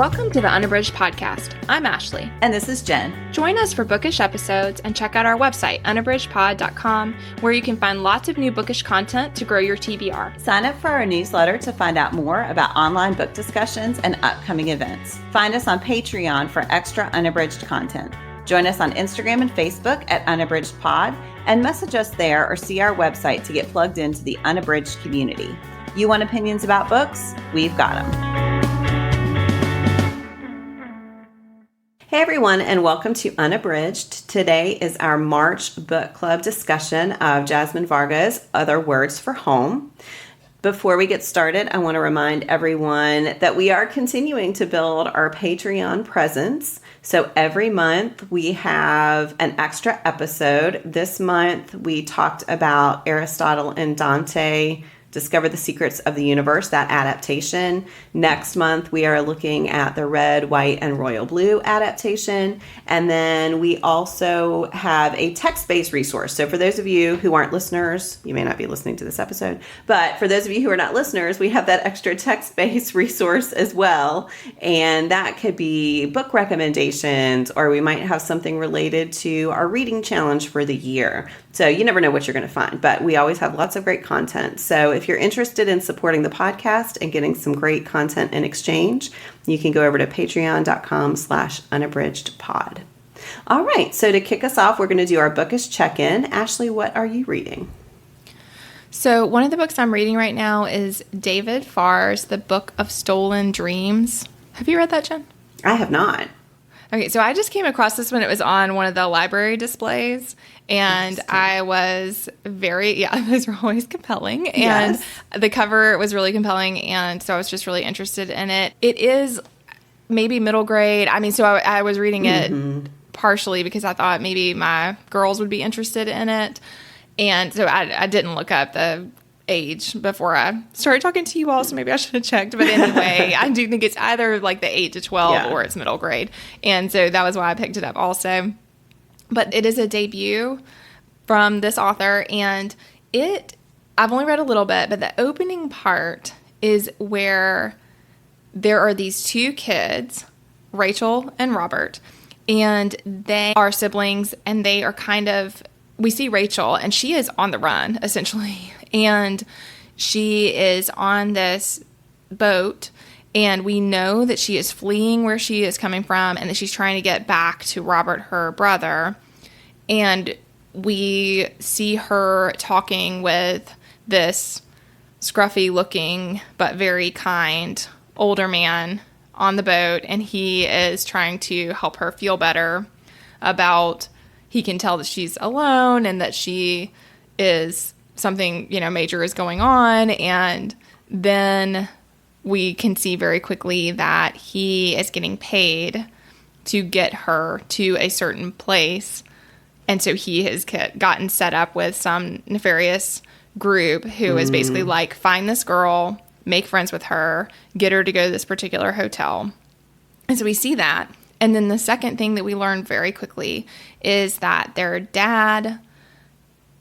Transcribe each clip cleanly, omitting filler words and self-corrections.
Welcome to the Unabridged podcast. I'm Ashley. And this is Jen. Join us for bookish episodes and check out our website, unabridgedpod.com, where you can find lots of new bookish content to grow your TBR. Sign up for our newsletter to find out more about online book discussions and upcoming events. Find us on Patreon for extra unabridged content. Join us on Instagram and Facebook at Unabridged Pod, and message us there or see our website to get plugged into the Unabridged community. You want opinions about books? We've got them. Hey everyone, and welcome to Unabridged. Today is our March book club discussion of Jasmine Warga's Other Words for Home. Before we get started, I want to remind everyone that we are continuing to build our Patreon presence. So every month we have an extra episode. This month we talked about Aristotle and Dante, Discover the Secrets of the Universe, that adaptation. Next month, we are looking at the Red, White, and Royal Blue adaptation. And then we also have a text-based resource. So for those of you who aren't listeners, you may not be listening to this episode, but for those of you who are not listeners, we have that extra text-based resource as well. And that could be book recommendations, or we might have something related to our reading challenge for the year. So you never know what you're going to find, but we always have lots of great content. So if you're interested in supporting the podcast and getting some great content in exchange, you can go over to patreon.com/unabridgedpod. All right. So to kick us off, we're going to do our bookish check-in. Ashley, what are you reading? So one of the books I'm reading right now is David Farr's The Book of Stolen Dreams. Have you read that, Jen? I have not. Okay, so I just came across this when it was on one of the library displays, and I was those were always compelling, and yes. The cover was really compelling, and so I was just really interested in it. It is maybe middle grade. I mean, so I was reading it partially because I thought maybe my girls would be interested in it, and so I didn't look up the age before I started talking to you all, so maybe I should have checked. But anyway, I do think it's either like the 8 to 12 or it's middle grade. And so that was why I picked it up also. But it is a debut from this author, and I've only read a little bit, but the opening part is where there are these two kids, Rachel and Robert, and they are siblings, and they are we see Rachel, and she is on the run, essentially. And she is on this boat, and we know that she is fleeing where she is coming from, and that she's trying to get back to Robert, her brother. And we see her talking with this scruffy-looking but very kind older man on the boat, and he is trying to help her feel better about... He can tell that she's alone and that she is something, major is going on. And then we can see very quickly that he is getting paid to get her to a certain place. And so he has gotten set up with some nefarious group who is basically like, find this girl, make friends with her, get her to go to this particular hotel. And so we see that. And then the second thing that we learn very quickly is that their dad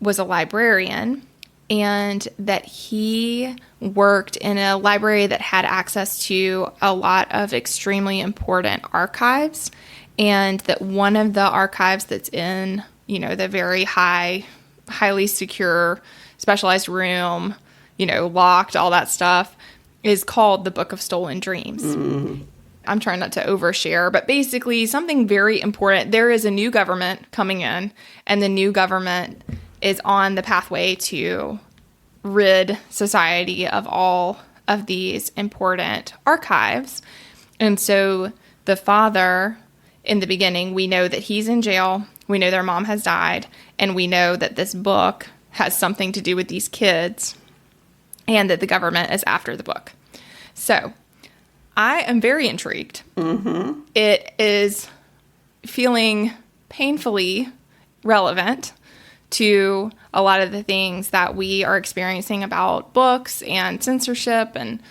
was a librarian, and that he worked in a library that had access to a lot of extremely important archives, and that one of the archives that's in, the very highly secure, specialized room, locked, all that stuff, is called the Book of Stolen Dreams. Mm-hmm. I'm trying not to overshare, but basically something very important. There is a new government coming in, and the new government is on the pathway to rid society of all of these important archives. And so the father, in the beginning, we know that he's in jail. We know their mom has died, and we know that this book has something to do with these kids, and that the government is after the book. So I am very intrigued. Mm-hmm. It is feeling painfully relevant to a lot of the things that we are experiencing about books and censorship. And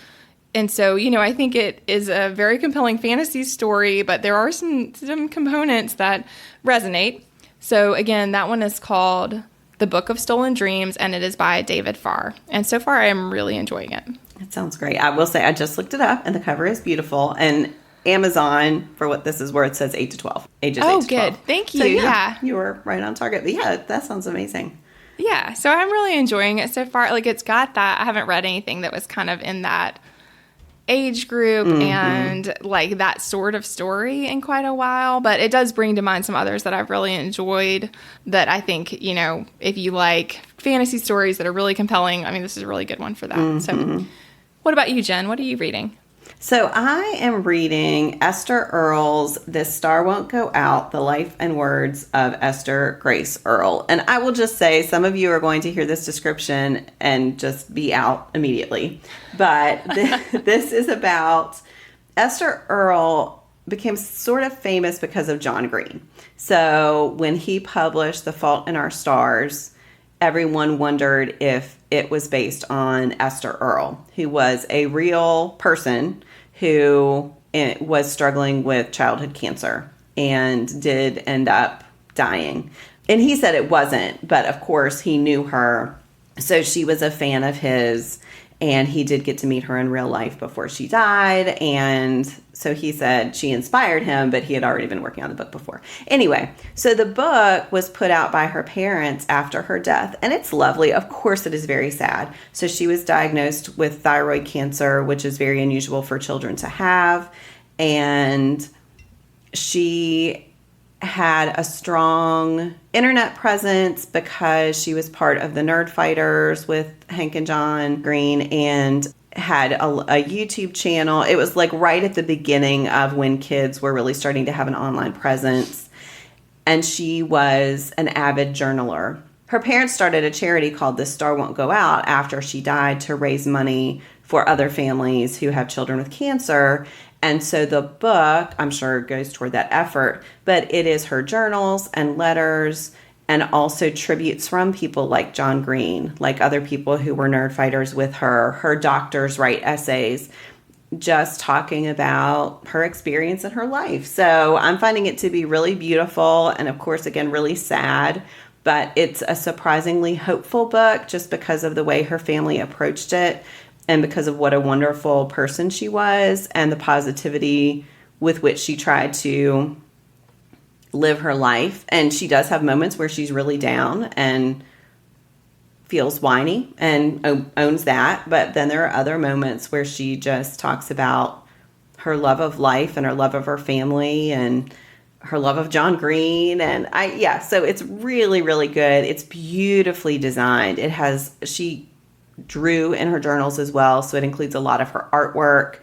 so, I think it is a very compelling fantasy story, but there are some components that resonate. So again, that one is called The Book of Stolen Dreams, and it is by David Farr. And so far, I am really enjoying it. It sounds great. I will say I just looked it up, and the cover is beautiful. And Amazon, for what this is worth, says 8 to 12. Ages 8 to 12. Oh, good. Thank you. So, yeah. You were right on target. But yeah, that sounds amazing. Yeah. So I'm really enjoying it so far. Like, it's got that. I haven't read anything that was kind of in that age group and like that sort of story in quite a while, but it does bring to mind some others that I've really enjoyed that I think, if you like fantasy stories that are really compelling, I mean, this is a really good one for that. So what about you, Jen? What are you reading? So I am reading Esther Earle's This Star Won't Go Out, The Life and Words of Esther Grace Earle. And I will just say, some of you are going to hear this description and just be out immediately. But this is about Esther Earle became sort of famous because of John Green. So when he published The Fault in Our Stars, everyone wondered if it was based on Esther Earle, who was a real person who was struggling with childhood cancer and did end up dying. And he said it wasn't, but of course he knew her. So she was a fan of his, and he did get to meet her in real life before she died. And so he said she inspired him, but he had already been working on the book before. Anyway, so the book was put out by her parents after her death, and it's lovely. Of course, it is very sad. So she was diagnosed with thyroid cancer, which is very unusual for children to have. And she had a strong internet presence because she was part of the Nerd Fighters with Hank and John Green, and had a YouTube channel. It was like right at the beginning of when kids were really starting to have an online presence. And she was an avid journaler. Her parents started a charity called This Star Won't Go Out after she died to raise money for other families who have children with cancer. And so the book, I'm sure, goes toward that effort, but it is her journals and letters and also tributes from people like John Green, like other people who were nerd fighters with her. Her doctors write essays just talking about her experience in her life. So I'm finding it to be really beautiful and, of course, again, really sad. But it's a surprisingly hopeful book just because of the way her family approached it and because of what a wonderful person she was and the positivity with which she tried to live her life. And she does have moments where she's really down and feels whiny and owns that. But then there are other moments where she just talks about her love of life and her love of her family and her love of John Green. And so it's really, really good. It's beautifully designed. She drew in her journals as well. So it includes a lot of her artwork.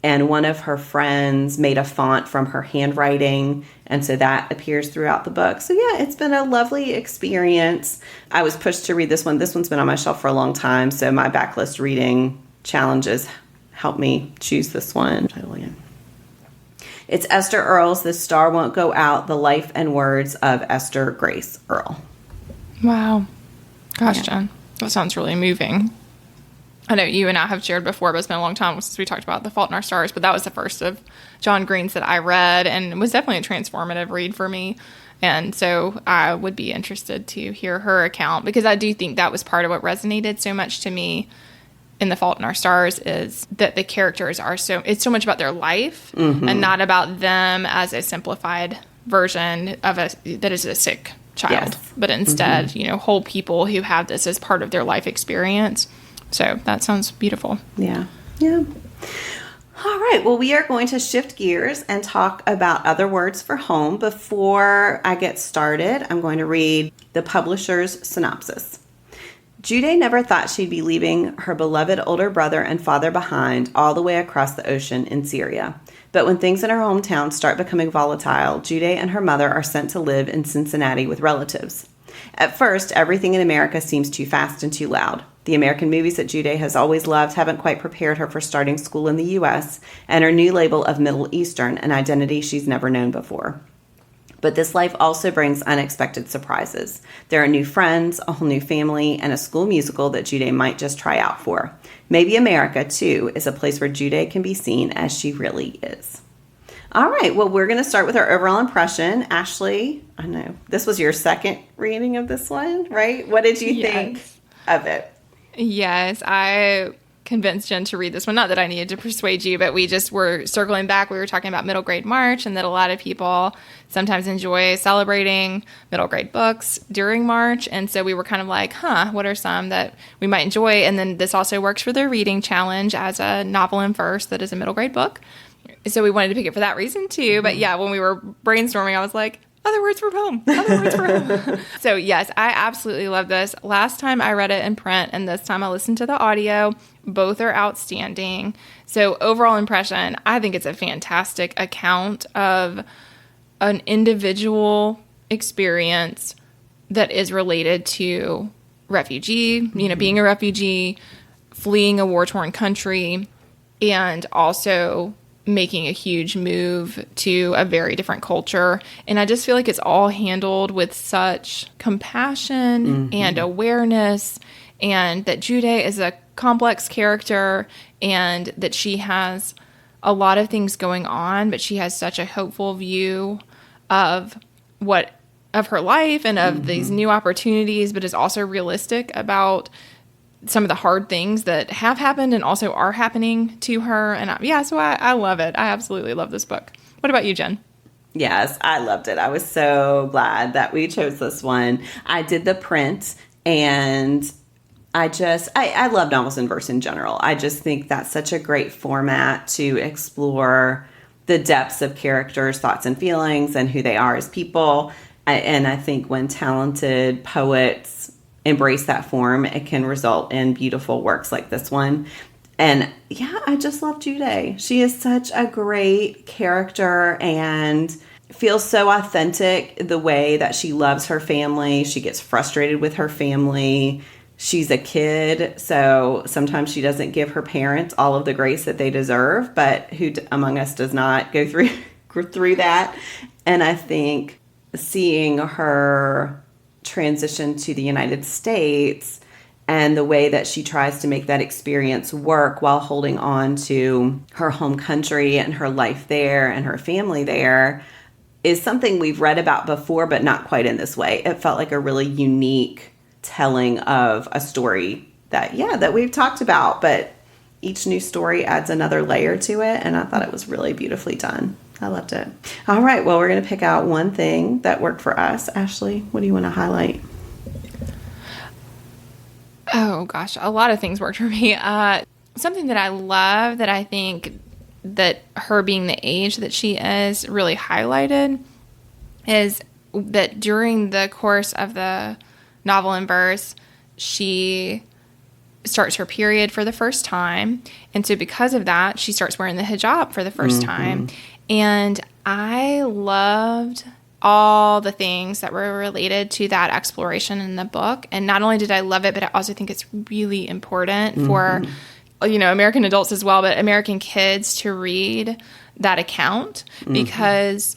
And one of her friends made a font from her handwriting. And so that appears throughout the book. So yeah, it's been a lovely experience. I was pushed to read this one. This one's been on my shelf for a long time. So my backlist reading challenges helped me choose this one. It's Esther Earle's This Star Won't Go Out, The Life and Words of Esther Grace Earle. Wow. Gosh, Jen, that sounds really moving. I know you and I have shared before, but it's been a long time since we talked about The Fault in Our Stars, but that was the first of John Green's that I read, and it was definitely a transformative read for me. And so I would be interested to hear her account, because I do think that was part of what resonated so much to me in The Fault in Our Stars, is that the characters it's so much about their life and not about them as a simplified version of that is a sick child, but instead, whole people who have this as part of their life experience. So that sounds beautiful. Yeah. Yeah. All right. Well, we are going to shift gears and talk about other words for home. Before I get started, I'm going to read the publisher's synopsis. Jude never thought she'd be leaving her beloved older brother and father behind all the way across the ocean in Syria. But when things in her hometown start becoming volatile, Jude and her mother are sent to live in Cincinnati with relatives. At first, everything in America seems too fast and too loud. The American movies that Jude has always loved haven't quite prepared her for starting school in the U.S., and her new label of Middle Eastern, an identity she's never known before. But this life also brings unexpected surprises. There are new friends, a whole new family, and a school musical that Jude might just try out for. Maybe America, too, is a place where Jude can be seen as she really is. All right, well, we're going to start with our overall impression. Ashley, I know this was your second reading of this one, right? What did you think of it? Yes, I convinced Jen to read this one. Not that I needed to persuade you, but we just were circling back. We were talking about middle grade March, and that a lot of people sometimes enjoy celebrating middle grade books during March. And so we were kind of like, what are some that we might enjoy? And then this also works for their reading challenge as a novel in verse that is a middle grade book. So we wanted to pick it for that reason too. But yeah, when we were brainstorming, I was like, other words for home. Other words for home. So yes, I absolutely love this. Last time I read it in print, and this time I listened to the audio. Both are outstanding. So overall impression, I think it's a fantastic account of an individual experience that is related to refugee, being a refugee, fleeing a war-torn country, and also making a huge move to a very different culture. And I just feel like it's all handled with such compassion and awareness, and that Jude is a complex character, and that she has a lot of things going on, but she has such a hopeful view of her life and of these new opportunities, but is also realistic about some of the hard things that have happened and also are happening to her. And so I love it. I absolutely love this book. What about you, Jen? Yes, I loved it. I was so glad that we chose this one. I did the print, and I love novels in verse in general. I just think that's such a great format to explore the depths of characters' thoughts and feelings and who they are as people. And I think when talented poets embrace that form, it can result in beautiful works like this one. And yeah, I just love Jude. She is such a great character and feels so authentic, the way that she loves her family. She gets frustrated with her family. She's a kid, so sometimes she doesn't give her parents all of the grace that they deserve, but who among us does not go through that? And I think seeing her transition to the United States and the way that she tries to make that experience work while holding on to her home country and her life there and her family there is something we've read about before, but not quite in this way. It felt like a really unique telling of a story that we've talked about, but each new story adds another layer to it, and I thought it was really beautifully done. I loved it. All right, well, we're going to pick out one thing that worked for us. Ashley, what do you want to highlight? Oh, gosh, a lot of things worked for me. Something that I love that I think that her being the age that she is really highlighted is that during the course of the novel in verse, she starts her period for the first time. And so because of that, she starts wearing the hijab for the first time. And I loved all the things that were related to that exploration in the book. And not only did I love it, but I also think it's really important for, American adults as well, but American kids to read that account because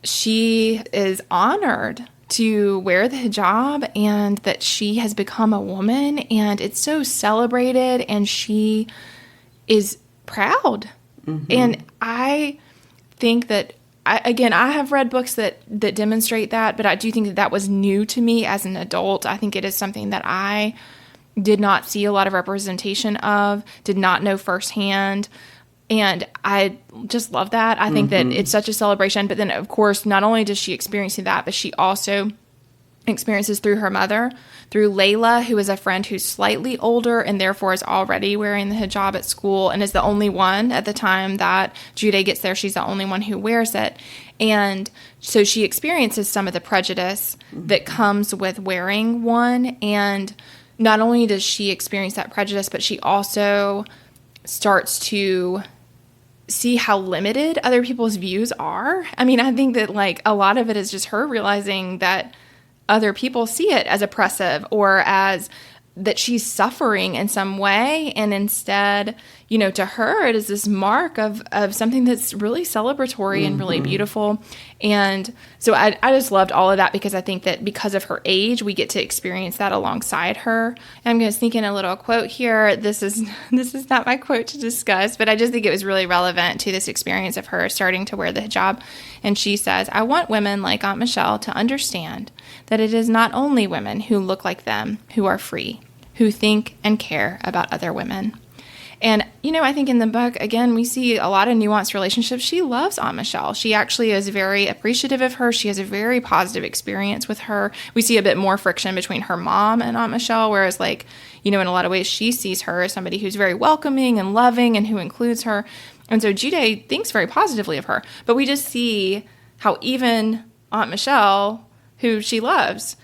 she is honored to wear the hijab and that she has become a woman, and it's so celebrated, and she is proud. And I think that I have read books that demonstrate that, but I do think that was new to me as an adult. I think it is something that I did not see a lot of representation of, did not know firsthand, and I just love that. I think that it's such a celebration. But then, of course, not only does she experience that, but she also experiences through her mother, through Layla, who is a friend who's slightly older and therefore is already wearing the hijab at school and is the only one at the time that Jude gets there. She's the only one who wears it. And so she experiences some of the prejudice that comes with wearing one. And not only does she experience that prejudice, but she also starts to see how limited other people's views are. I mean, I think that a lot of it is just her realizing that other people see it as oppressive or as that she's suffering in some way. And instead, to her, it is this mark of something that's really celebratory and really beautiful. And so I just loved all of that because I think that because of her age, we get to experience that alongside her. And I'm going to sneak in a little quote here. This is not my quote to discuss, but I just think it was really relevant to this experience of her starting to wear the hijab. And she says, "I want women like Aunt Michelle to understand that it is not only women who look like them who are free, who think and care about other women. And, I think in the book, again, we see a lot of nuanced relationships. She loves Aunt Michelle. She actually is very appreciative of her. She has a very positive experience with her. We see a bit more friction between her mom and Aunt Michelle, whereas, in a lot of ways, she sees her as somebody who's very welcoming and loving and who includes her. And so Jude thinks very positively of her. But we just see how even Aunt Michelle, who she loves,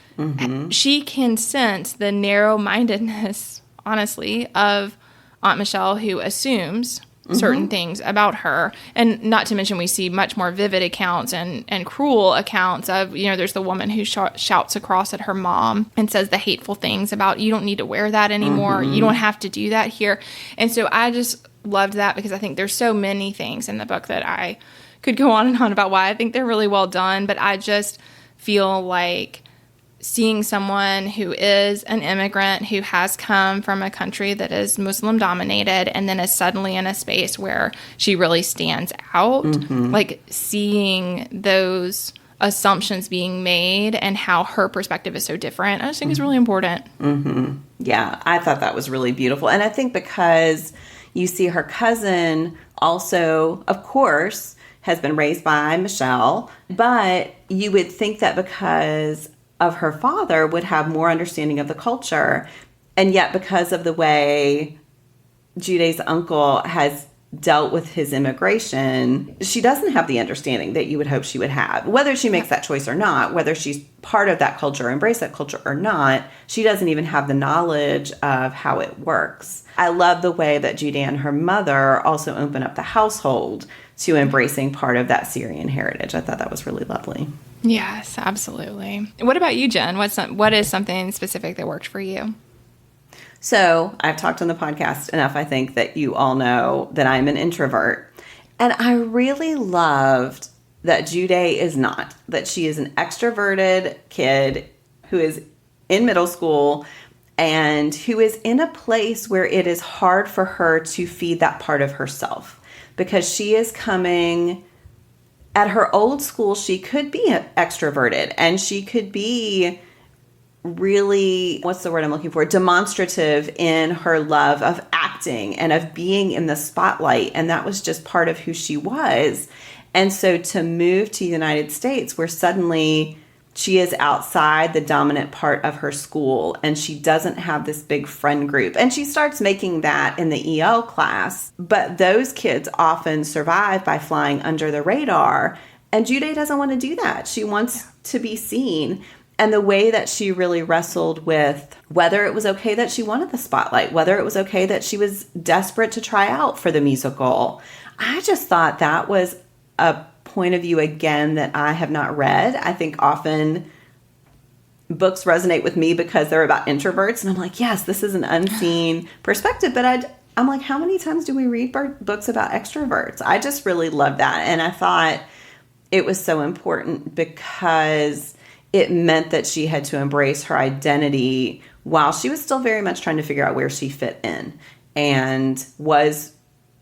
she can sense the narrow-mindedness, honestly, of Aunt Michelle, who assumes certain things about her. And not to mention, we see much more vivid accounts and cruel accounts of, there's the woman who shouts across at her mom and says the hateful things about, you don't need to wear that anymore. You don't have to do that here. And so I just loved that, because I think there's so many things in the book that I could go on and on about why I think they're really well done. But I just feel like seeing someone who is an immigrant, who has come from a country that is Muslim dominated, and then is suddenly in a space where she really stands out, seeing those assumptions being made and how her perspective is so different, I just think is really important. Yeah, I thought that was really beautiful. And I think because you see her cousin also, of course, has been raised by Michelle, but you would think that because of her father would have more understanding of the culture. And yet, because of the way Jude's uncle has dealt with his immigration, she doesn't have the understanding that you would hope she would have. Whether she makes that choice or not, whether she's part of that culture, embrace that culture or not, she doesn't even have the knowledge of how it works. I love the way that Jude and her mother also open up the household to embracing part of that Syrian heritage. I thought that was really lovely. Yes, absolutely. What about you, Jen? What is something specific that worked for you? So I've talked on the podcast enough, I think, that you all know that I'm an introvert. And I really loved that Jude is not, that she is an extroverted kid who is in middle school and who is in a place where it is hard for her to feed that part of herself, because she is coming. At her old school, she could be extroverted and she could be really, what's the word I'm looking for? Demonstrative in her love of acting and of being in the spotlight. And that was just part of who she was. And so to move to the United States, where suddenly she is outside the dominant part of her school and she doesn't have this big friend group. And she starts making that in the EL class. But those kids often survive by flying under the radar. And Jude doesn't want to do that. She wants to be seen. And the way that she really wrestled with whether it was okay that she wanted the spotlight, whether it was okay that she was desperate to try out for the musical. I just thought that was a point of view, again, that I have not read. I think often books resonate with me because they're about introverts. And I'm like, yes, this is an unseen perspective. But I'm like, how many times do we read books about extroverts? I just really love that. And I thought it was so important because it meant that she had to embrace her identity while she was still very much trying to figure out where she fit in. And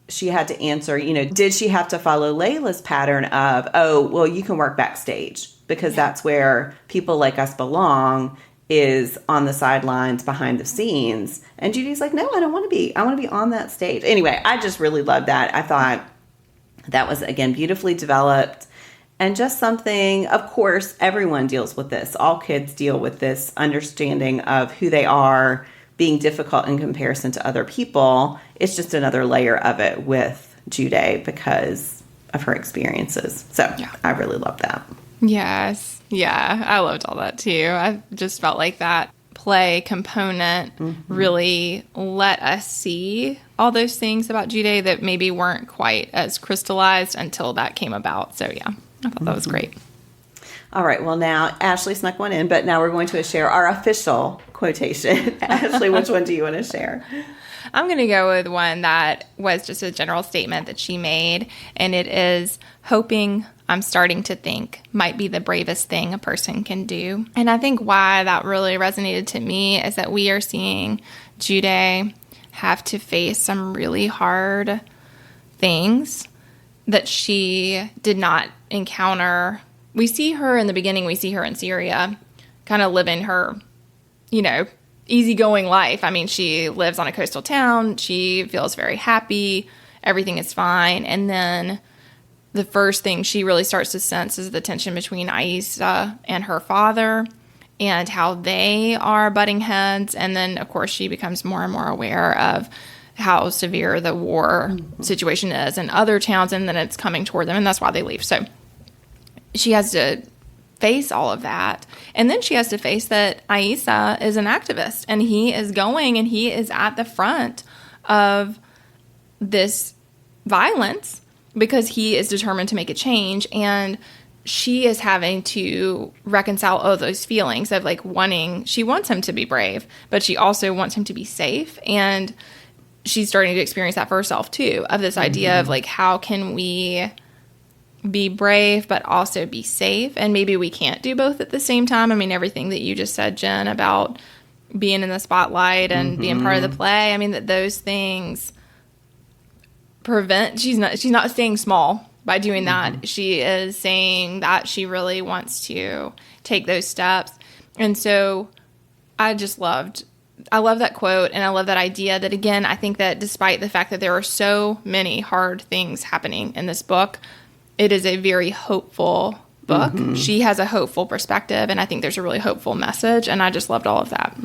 she had to answer, did she have to follow Layla's pattern of, oh, well, you can work backstage because that's where people like us belong, is on the sidelines behind the scenes. And Judy's like, no, I don't want to be. I want to be on that stage. Anyway, I just really loved that. I thought that was, again, beautifully developed. And just something, of course, everyone deals with this. All kids deal with this understanding of who they are being difficult in comparison to other people. It's just another layer of it with Jude because of her experiences. So yeah. I really love that. Yes. Yeah, I loved all that too. I just felt like that play component really let us see all those things about Jude that maybe weren't quite as crystallized until that came about. So yeah, I thought that was great. All right. Well, now Ashley snuck one in, but now we're going to share our official quotation. Ashley, which one do you want to share? I'm going to go with one that was just a general statement that she made, and it is, hoping I'm starting to think might be the bravest thing a person can do. And I think why that really resonated to me is that we are seeing Jude have to face some really hard things that she did not encounter. We see her in the beginning, we see her in Syria, kind of living her, easygoing life. I mean, she lives on a coastal town. She feels very happy. Everything is fine. And then the first thing she really starts to sense is the tension between Aissa and her father and how they are butting heads. And then, of course, she becomes more and more aware of how severe the war situation is in other towns, and then it's coming toward them, and that's why they leave. So she has to face all of that. And then she has to face that Aissa is an activist, and he is going and he is at the front of this violence because he is determined to make a change. And she is having to reconcile all those feelings of like she wants him to be brave, but she also wants him to be safe. And she's starting to experience that for herself too, of this idea of like, how can we be brave but also be safe? And maybe we can't do both at the same time. I mean, everything that you just said, Jen, about being in the spotlight and being part of the play, I mean, that those things she's not staying small by doing that. She is saying that she really wants to take those steps. And so I love that quote, and I love that idea that, again, I think that despite the fact that there are so many hard things happening in this book, it is a very hopeful book. She has a hopeful perspective, and I think there's a really hopeful message, and I just loved all of that.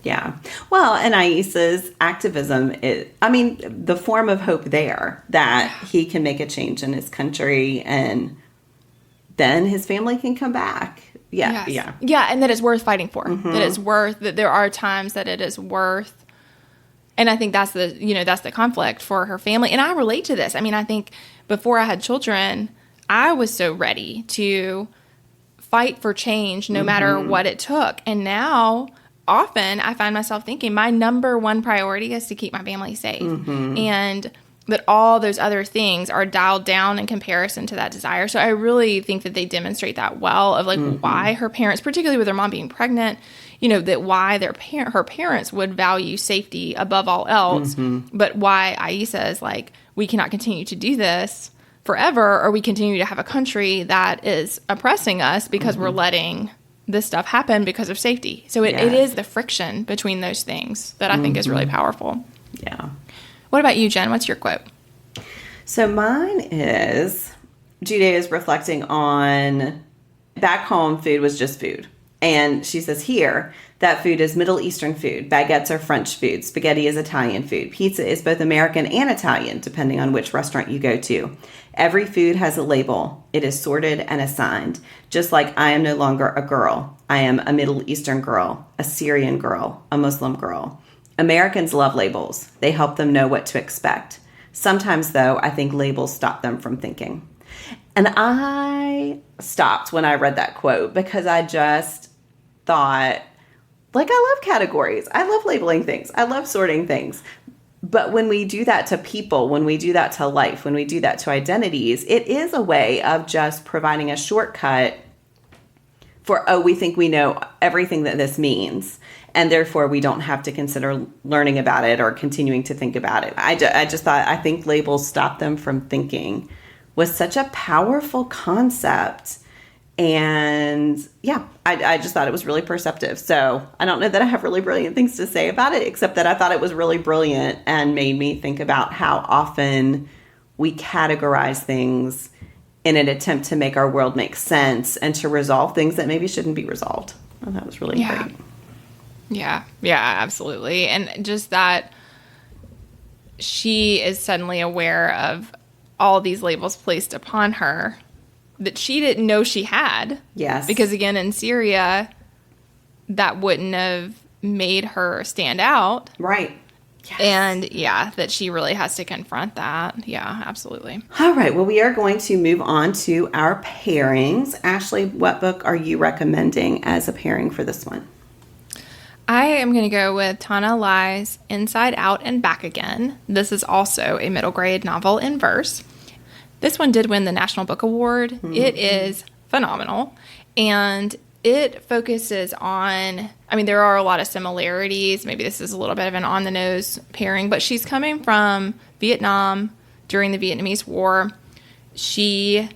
Yeah. Well, and Aissa's activism the form of hope there, that he can make a change in his country and then his family can come back. Yeah. Yes. Yeah. And that it's worth fighting for, that there are times that it is worth. And I think that's the conflict for her family. And I relate to this. I mean, I think before I had children, I was so ready to fight for change no matter what it took. And now often I find myself thinking my number one priority is to keep my family safe. And that all those other things are dialed down in comparison to that desire. So I really think that they demonstrate that well, of like why her parents, particularly with her mom being pregnant, that why her parents would value safety above all else, but why Aissa is like, we cannot continue to do this forever, or we continue to have a country that is oppressing us because we're letting this stuff happen because of safety. So it is the friction between those things that I think is really powerful. Yeah. What about you, Jen? What's your quote? So mine is, Jude is reflecting on back home, food was just food. And she says here, that food is Middle Eastern food. Baguettes are French food. Spaghetti is Italian food. Pizza is both American and Italian, depending on which restaurant you go to. Every food has a label. It is sorted and assigned. Just like I am no longer a girl. I am a Middle Eastern girl, a Syrian girl, a Muslim girl. Americans love labels. They help them know what to expect. Sometimes, though, I think labels stop them from thinking. And I stopped when I read that quote because I just thought, like, I love categories. I love labeling things. I love sorting things. But when we do that to people, when we do that to life, when we do that to identities, it is a way of just providing a shortcut for, we think we know everything that this means. And therefore, we don't have to consider learning about it or continuing to think about it. I just thought, I think labels stop them from thinking was such a powerful concept. And yeah, I just thought it was really perceptive. So I don't know that I have really brilliant things to say about it, except that I thought it was really brilliant and made me think about how often we categorize things in an attempt to make our world make sense and to resolve things that maybe shouldn't be resolved. And that was really great. Yeah, absolutely. And just that she is suddenly aware of all these labels placed upon her that she didn't know she had. Yes. Because again, in Syria, that wouldn't have made her stand out. Right. Yes. And that she really has to confront that. Yeah, absolutely. All right. Well, we are going to move on to our pairings. Ashley, what book are you recommending as a pairing for this one? I am going to go with Thanhhà Lai's Inside Out and Back Again. This is also a middle grade novel in verse. This one did win the National Book Award. It is phenomenal. And it focuses on, there are a lot of similarities. Maybe this is a little bit of an on-the-nose pairing, but she's coming from Vietnam during the Vietnamese War. She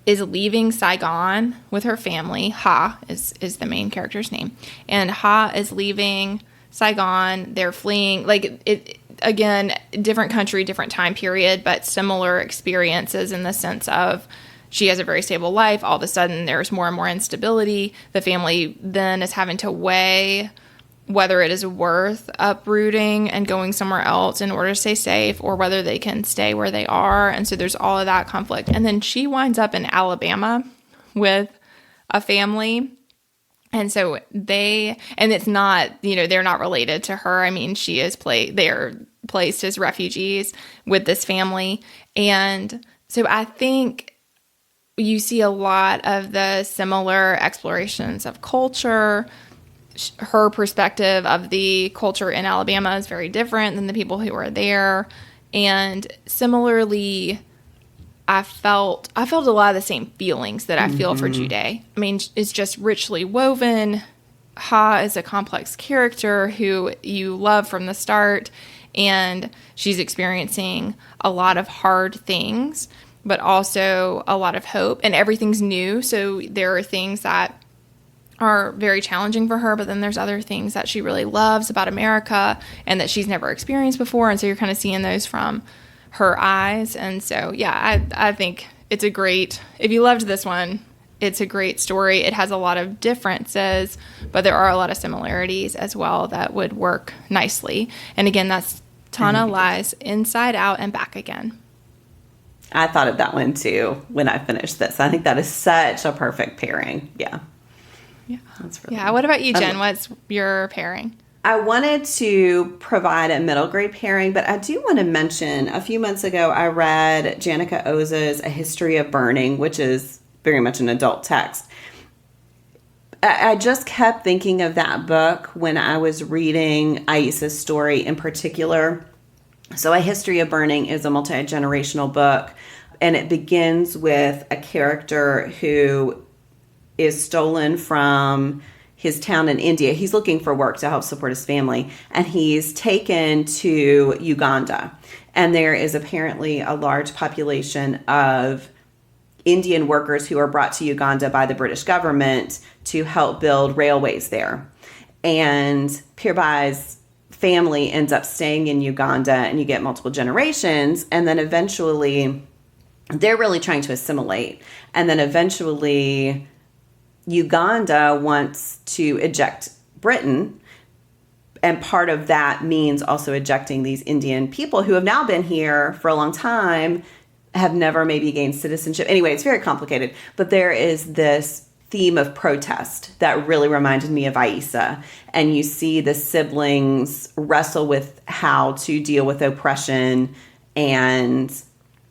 is leaving Saigon with her family. Ha is the main character's name. And Ha is leaving Saigon. They're fleeing, like, it again, different country, different time period, but similar experiences in the sense of she has a very stable life. All of a sudden, there's more and more instability. The family then is having to weigh whether it is worth uprooting and going somewhere else in order to stay safe, or whether they can stay where they are. And so there's all of that conflict. And then she winds up in Alabama with a family. And so and it's not, they're not related to her. I mean, they're placed as refugees with this family. And so I think you see a lot of the similar explorations of culture. Her perspective of the culture in Alabama is very different than the people who are there. And similarly, I felt a lot of the same feelings that I feel for Jude. I mean, it's just richly woven. Ha is a complex character who you love from the start, and she's experiencing a lot of hard things, but also a lot of hope, and everything's new. So there are things that are very challenging for her, but then there's other things that she really loves about America and that she's never experienced before. And so you're kind of seeing those from her eyes. And so, yeah, I think it's if you loved this one, it's a great story. It has a lot of differences, but there are a lot of similarities as well that would work nicely. And again, that's Thanhhà Lies Inside Out and Back Again. I thought of that one too when I finished this. I think that is such a perfect pairing. Yeah. Yeah. That's really What about you, Jen? What's your pairing? I wanted to provide a middle grade pairing, but I do want to mention a few months ago I read Janika Oza's A History of Burning, which is very much an adult text. I just kept thinking of that book when I was reading Aissa's story in particular. So A History of Burning is a multi-generational book, and it begins with a character who is stolen from his town in India. He's looking for work to help support his family, and he's taken to Uganda. And there is apparently a large population of Indian workers who are brought to Uganda by the British government to help build railways there. And Pirbai's family ends up staying in Uganda, and you get multiple generations, and then eventually they're really trying to assimilate. And then eventually Uganda wants to eject Britain, and part of that means also ejecting these Indian people who have now been here for a long time, have never maybe gained citizenship. Anyway, it's very complicated, but there is this theme of protest that really reminded me of Aissa, and you see the siblings wrestle with how to deal with oppression, and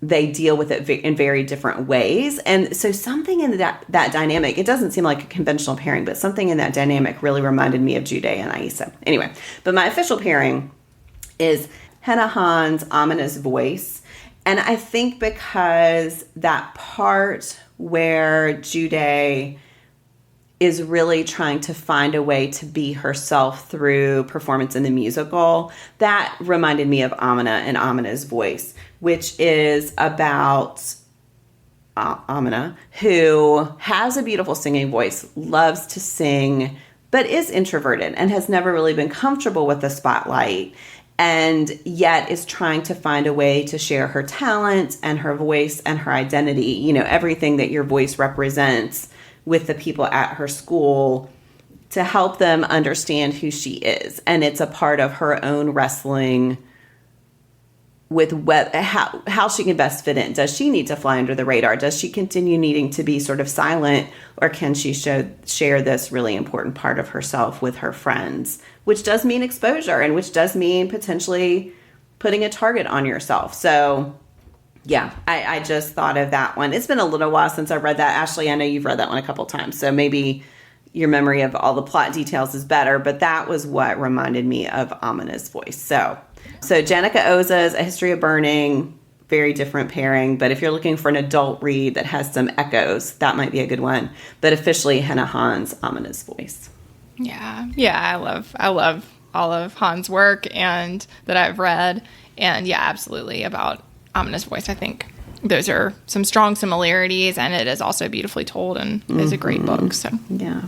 they deal with it in very different ways. And so something in that dynamic, it doesn't seem like a conventional pairing, but something in that dynamic really reminded me of Jude and Aissa. Anyway, but my official pairing is Hena Han's Amina's Voice. And I think because that part where Jude is really trying to find a way to be herself through performance in the musical, that reminded me of Amina and Amina's Voice, which is about Amina, who has a beautiful singing voice, loves to sing, but is introverted and has never really been comfortable with the spotlight, and yet is trying to find a way to share her talent and her voice and her identity, everything that your voice represents, with the people at her school to help them understand who she is. And it's a part of her own wrestling with how she can best fit in. Does she need to fly under the radar? Does she continue needing to be sort of silent? Or can she share this really important part of herself with her friends? Which does mean exposure, and which does mean potentially putting a target on yourself. So yeah, I just thought of that one. It's been a little while since I read that. Ashley, I know you've read that one a couple times, so maybe your memory of all the plot details is better, but that was what reminded me of Amina's Voice. So Janika Oza's A History of Burning, very different pairing, but if you're looking for an adult read that has some echoes, that might be a good one. But officially, Hena Han's Amina's Voice. Yeah, I love all of Han's work and that I've read, and yeah, absolutely about Amina's Voice. I think those are some strong similarities, and it is also beautifully told and is a great book. So yeah.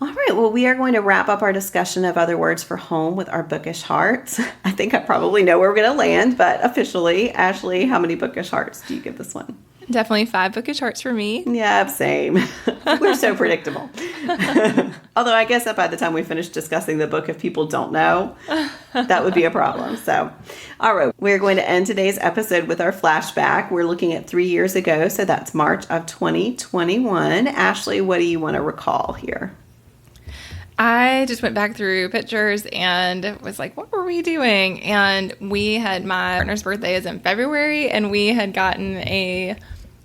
All right. Well, we are going to wrap up our discussion of other words for home with our bookish hearts. I think I probably know where we're going to land, but officially, Ashley, how many bookish hearts do you give this one? Definitely 5 bookish hearts for me. Yeah, same. We're so predictable. Although I guess that by the time we finish discussing the book, if people don't know, that would be a problem. So, all right, we're going to end today's episode with our flashback. We're looking at 3 years ago, so that's March of 2021. Ashley, what do you want to recall here? I just went back through pictures and was like, what were we doing? And we had, my partner's birthday is in February, and we had gotten a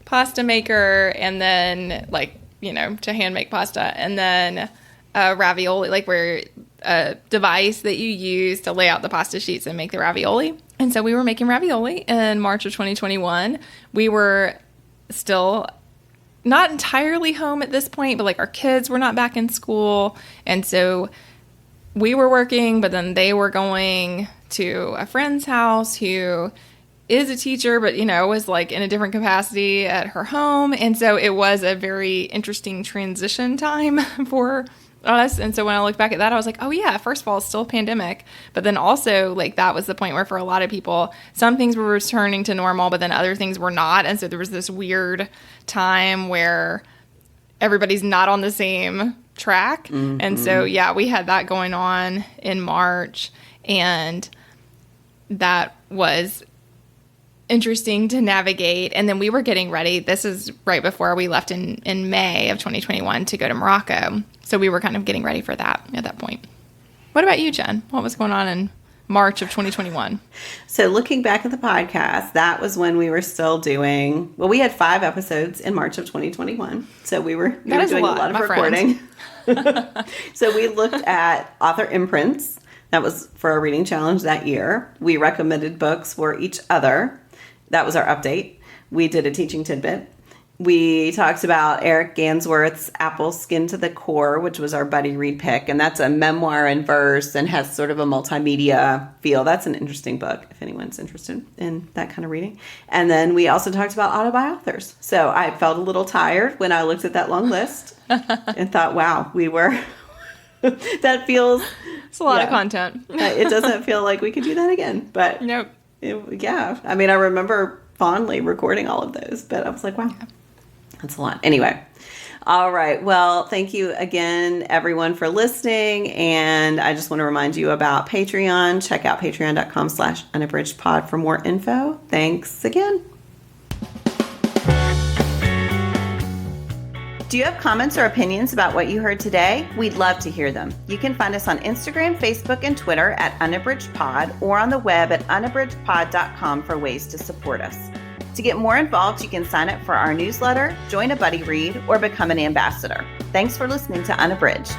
pasta maker and then, like, you know, to hand make pasta, and then a ravioli, like where a device that you use to lay out the pasta sheets and make the ravioli. And so we were making ravioli in March of 2021. We were still not entirely home at this point, but like our kids were not back in school. And so we were working, but then they were going to a friend's house who is a teacher, but, you know, was like in a different capacity at her home. And so it was a very interesting transition time for us. And so when I look back at that, I was like, oh yeah, first of all, it's still a pandemic. But then also, like, that was the point where for a lot of people, some things were returning to normal, but then other things were not. And so there was this weird time where everybody's not on the same track. Mm-hmm. And so, yeah, we had that going on in March, and that was interesting to navigate. And then we were getting ready. This is right before we left in May of 2021 to go to Morocco. So we were kind of getting ready for that at that point. What about you, Jen? What was going on in March of 2021? So looking back at the podcast, that was when we were still doing, well, we had 5 episodes in March of 2021. So we were doing a lot of recording. So we looked at author imprints. That was for our reading challenge that year. We recommended books for each other. That was our update. We did a teaching tidbit. We talked about Eric Gansworth's Apple Skin to the Core, which was our buddy read pick. And that's a memoir in verse and has sort of a multimedia feel. That's an interesting book if anyone's interested in that kind of reading. And then we also talked about authors. So I felt a little tired when I looked at that long list and thought, wow, we were... that feels... It's a lot of content. It doesn't feel like we could do that again. But nope. Yeah. I mean, I remember fondly recording all of those, but I was like, wow, that's a lot. Anyway. All right. Well, thank you again, everyone, for listening. And I just want to remind you about Patreon. Check out patreon.com/unabridgedpod for more info. Thanks again. Do you have comments or opinions about what you heard today? We'd love to hear them. You can find us on Instagram, Facebook, and Twitter at unabridgedpod, or on the web at unabridgedpod.com for ways to support us. To get more involved, you can sign up for our newsletter, join a buddy read, or become an ambassador. Thanks for listening to Unabridged.